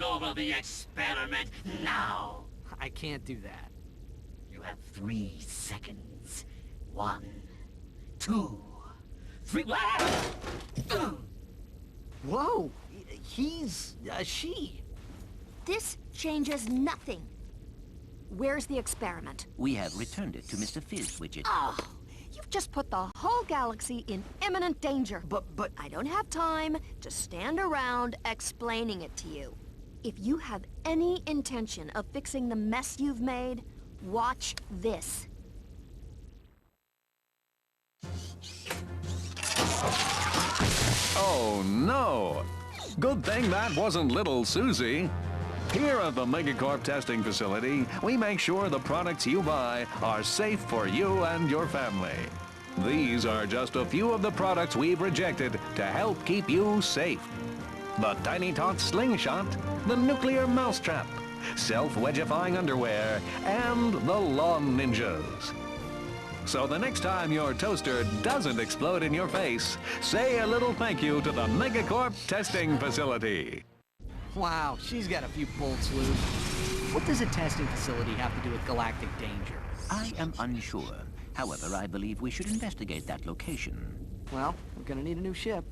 hand over the experiment now. I can't do that. You have 3 seconds. 1, 2, 3. Whoa! He's she. This changes nothing. Where's the experiment? We have returned it to Mr. Fizzwidget. Oh, you've just put the whole galaxy in imminent danger. But I don't have time to stand around explaining it to you. If you have any intention of fixing the mess you've made, watch this. Oh, no! Good thing that wasn't little Susie. Here at the Megacorp testing facility, we make sure the products you buy are safe for you and your family. These are just a few of the products we've rejected to help keep you safe. The Tiny Tot Slingshot, the Nuclear Mousetrap, Self-Wedgifying Underwear, and the Lawn Ninjas. So the next time your toaster doesn't explode in your face, say a little thank you to the Megacorp testing facility. Wow, she's got a few bolts loose. What does a testing facility have to do with galactic danger? I am unsure. However, I believe we should investigate that location. Well, we're gonna need a new ship.